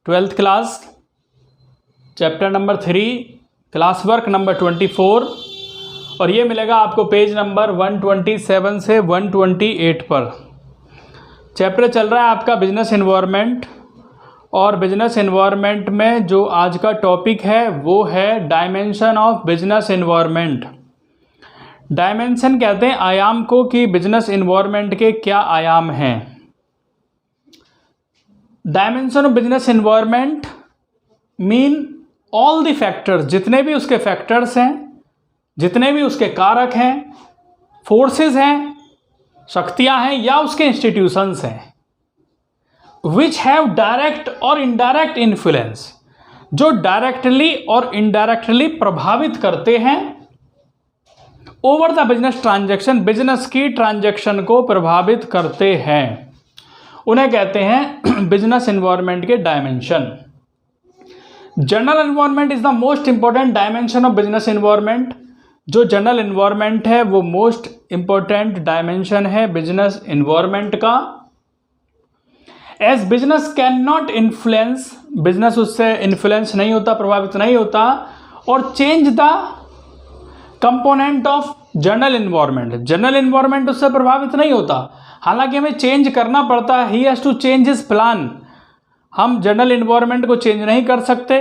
Twelfth class, chapter number 3, class work number 24, और ये मिलेगा आपको पेज नंबर 127 से 128 पर। चैप्टर चल रहा है आपका बिजनेस एनवायरनमेंट, और बिजनेस एनवायरनमेंट में जो आज का टॉपिक है वो है dimension of business environment. Dimension कहते हैं आयाम को कि बिजनेस एनवायरनमेंट के क्या आयाम हैं। Dimension of business environment mean all the factors, जितने भी उसके फैक्टर्स हैं, जितने भी उसके कारक हैं, फोर्सेस हैं, शक्तियां हैं या उसके इंस्टीट्यूशंस हैं, विच हैव डायरेक्ट और इनडायरेक्ट इन्फ्लुएंस, जो डायरेक्टली और इनडायरेक्टली प्रभावित करते हैं over the business transaction, business की ट्रांजैक्शन को प्रभावित करते हैं, उन्हें कहते हैं बिजनेस एनवायरनमेंट के dimension. General environment is the most important dimension of business environment. जो जनरल एनवायरनमेंट है वो मोस्ट इंपॉर्टेंट डायमेंशन है बिजनेस एनवायरनमेंट का। As business can not influence, business उससे इन्फ्लुएंस नहीं होता, प्रभावित नहीं होता, और change the component of general environment, general environment उससे प्रभावित नहीं होता, हालांकि हमें चेंज करना पड़ता है। He has to change his plan. हम जनरल एनवायरनमेंट को चेंज नहीं कर सकते,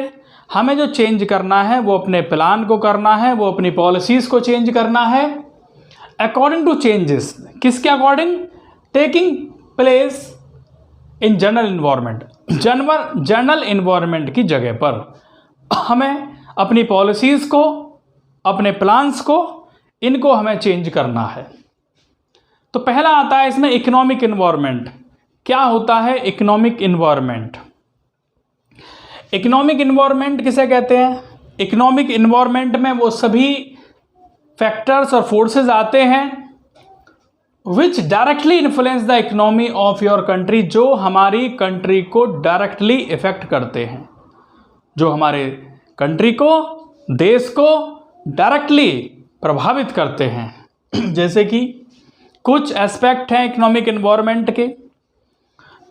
हमें जो चेंज करना है वो अपने प्लान को करना है, वो अपनी पॉलिसीज़ को चेंज करना है अकॉर्डिंग टू चेंजेस। किसके according? Taking place in general environment, general environment की जगह पर हमें अपनी पॉलिसीज़ को, अपने प्लान्स को, इनको हमें चेंज करना है। तो पहला आता है इसमें इकोनॉमिक एनवायरनमेंट। क्या होता है इकोनॉमिक एनवायरनमेंट? इकोनॉमिक एनवायरनमेंट किसे कहते हैं? इकोनॉमिक एनवायरनमेंट में वो सभी फैक्टर्स और फोर्सेस आते हैं विच directly influence the economy of your country, जो हमारी कंट्री को डायरेक्टली इफेक्ट करते हैं, जो हमारे कंट्री को, देश को डायरेक्टली प्रभावित करते हैं। जैसे कि कुछ एस्पेक्ट हैं इकोनॉमिक एनवायरनमेंट के।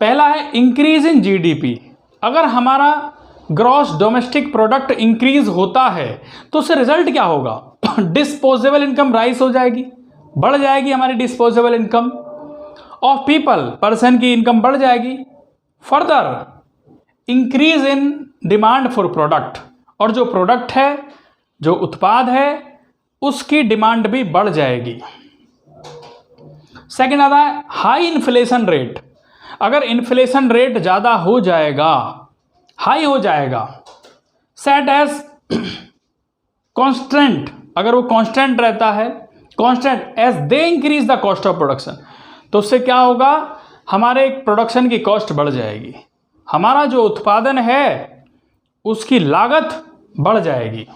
पहला है इंक्रीज इन जीडीपी। अगर हमारा ग्रॉस डोमेस्टिक प्रोडक्ट इंक्रीज होता है तो उससे रिजल्ट क्या होगा? डिस्पोजेबल इनकम राइज हो जाएगी, बढ़ जाएगी हमारी disposable income of people, person की इनकम बढ़ जाएगी। Further increase in demand for product, और जो प्रोडक्ट है, जो उत्पाद है, उसकी डिमांड भी बढ़ जाएगी। सेकेंड आता है हाई इन्फ्लेशन रेट। अगर इन्फ्लेशन रेट ज़्यादा हो जाएगा, हाई हो जाएगा, सेट एज कॉन्स्टेंट, अगर वो कॉन्स्टेंट रहता है, constant as they increase the cost of production, तो उससे क्या होगा? हमारे प्रोडक्शन की कॉस्ट बढ़ जाएगी, हमारा जो उत्पादन है उसकी लागत बढ़ जाएगी।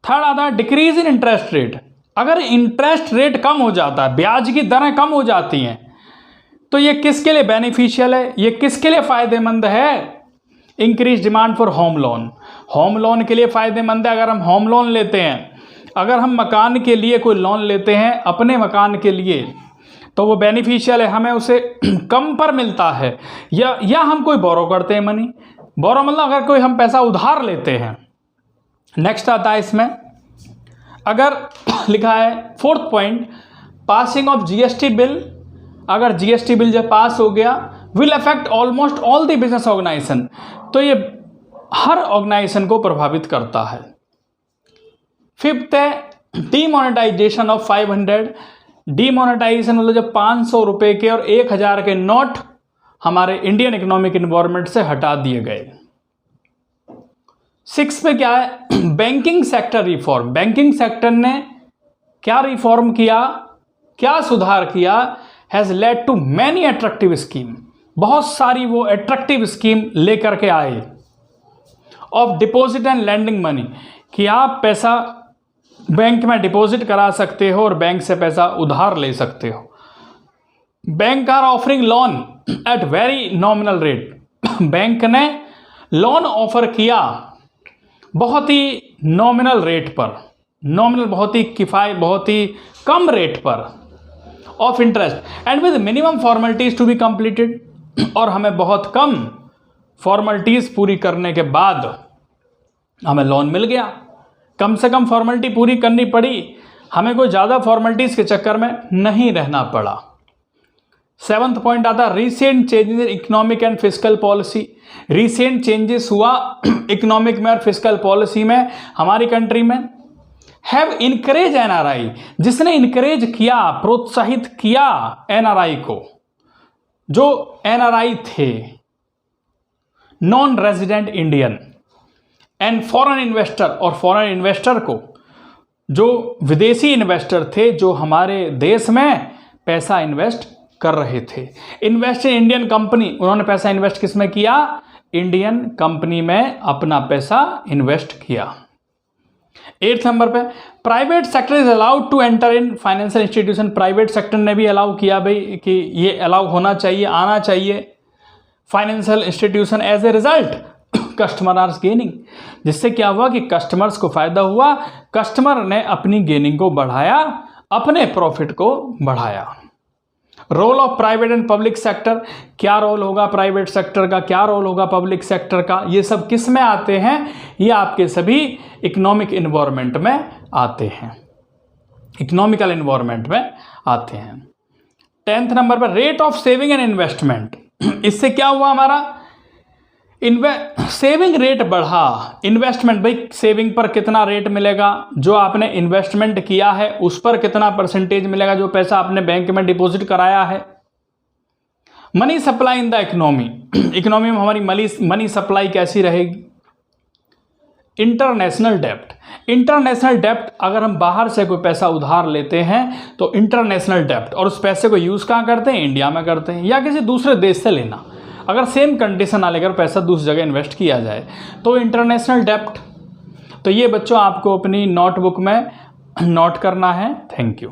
थर्ड आता है डिक्रीज इन इंटरेस्ट रेट। अगर इंटरेस्ट रेट कम हो जाता है, ब्याज की दरें कम हो जाती हैं, तो ये किसके लिए बेनिफिशियल है? ये किसके लिए फ़ायदेमंद है? Increase demand for home loan, home loan के लिए फ़ायदेमंद है। अगर हम होम लोन लेते हैं, अगर हम मकान के लिए कोई लोन लेते हैं अपने मकान के लिए, तो वो बेनिफिशियल है, हमें उसे कम पर मिलता है। या हम कोई बोरो करते हैं, मनी बोरो मतलब अगर कोई हम पैसा उधार लेते हैं। नेक्स्ट आता है इसमें, अगर लिखा है fourth point, passing of GST bill. अगर जीएसटी बिल जब पास हो गया, will affect almost all the business organisation, तो ये हर ऑर्गेनाइजेशन को प्रभावित करता है। फिफ्थ है डीमोनेटाइजेशन ऑफ 500। डीमोनेटाइजेशन मतलब जब 500 रुपये के और 1000 के नोट हमारे इंडियन इकोनॉमिक एनवायरनमेंट से हटा दिए गए। 6 पे क्या है? Banking sector reform. Banking sector ने क्या रिफॉर्म किया, क्या सुधार किया? Has led to many attractive scheme. बहुत सारी वो अट्रैक्टिव स्कीम लेकर के आए। Of deposit and lending money, कि आप पैसा बैंक में डिपॉजिट करा सकते हो और बैंक से पैसा उधार ले सकते हो। Bank are offering loan at very nominal rate. Bank ने लोन ऑफर किया बहुत ही नॉमिनल रेट पर, नॉमिनल बहुत ही कम रेट पर of interest and with minimum formalities to be completed, और हमें बहुत कम फॉर्मेलिटीज़ पूरी करने के बाद हमें लोन मिल गया। कम से कम फॉर्मेलिटी पूरी करनी पड़ी, हमें कोई ज़्यादा फॉर्मेलिटीज़ के चक्कर में नहीं रहना पड़ा। 7th पॉइंट आता है recent changes in economic and fiscal policy. Recent changes हुआ इकोनॉमिक में और फिस्कल पॉलिसी में हमारी कंट्री में। हैव इनकरेज एनआरआई, जिसने इनकरेज किया, प्रोत्साहित किया एनआरआई को, जो एनआरआई थे non resident Indian and foreign investor, और फॉरेन इन्वेस्टर को, जो विदेशी इन्वेस्टर थे जो हमारे देश में पैसा इन्वेस्ट कर रहे थे। इन्वेस्ट इन इंडियन कंपनी, उन्होंने पैसा इन्वेस्ट किस में किया? इंडियन कंपनी में अपना पैसा इन्वेस्ट किया। 8th नंबर पे private sector is allowed to enter in financial institution. Private sector ने भी अलाउ किया भाई कि ये अलाउ होना चाहिए, आना चाहिए financial institution. As a result customer are gaining, जिससे क्या हुआ कि कस्टमर्स को फायदा हुआ, कस्टमर ने अपनी गेनिंग को बढ़ाया, अपने प्रॉफिट को बढ़ाया। Role of private and public sector, क्या रोल होगा प्राइवेट सेक्टर का, क्या रोल होगा पब्लिक सेक्टर का, ये सब किस में आते हैं? ये आपके सभी इकोनॉमिक इन्वायरमेंट में आते हैं, इकोनॉमिकल इन्वायरमेंट में आते हैं। 10th नंबर पर rate of saving and investment. इससे क्या हुआ हमारा? सेविंग रेट बढ़ा, इन्वेस्टमेंट, भाई सेविंग पर कितना रेट मिलेगा, जो आपने इन्वेस्टमेंट किया है उस पर कितना परसेंटेज मिलेगा, जो पैसा आपने बैंक में डिपॉजिट कराया है। Money supply in the economy, economy में हमारी मनी सप्लाई कैसी रहेगी? इंटरनेशनल डेप्ट, इंटरनेशनल डेप्ट, अगर हम बाहर से कोई पैसा उधार लेते हैं तो इंटरनेशनल डेप्ट, और उस पैसे को यूज़ कहाँ करते हैं? इंडिया में करते हैं, या किसी दूसरे देश से लेना, अगर सेम कंडीशन ना लेकर पैसा दूसरी जगह इन्वेस्ट किया जाए तो इंटरनेशनल डेप्ट। तो ये बच्चों आपको अपनी नोटबुक में नोट करना है। Thank you.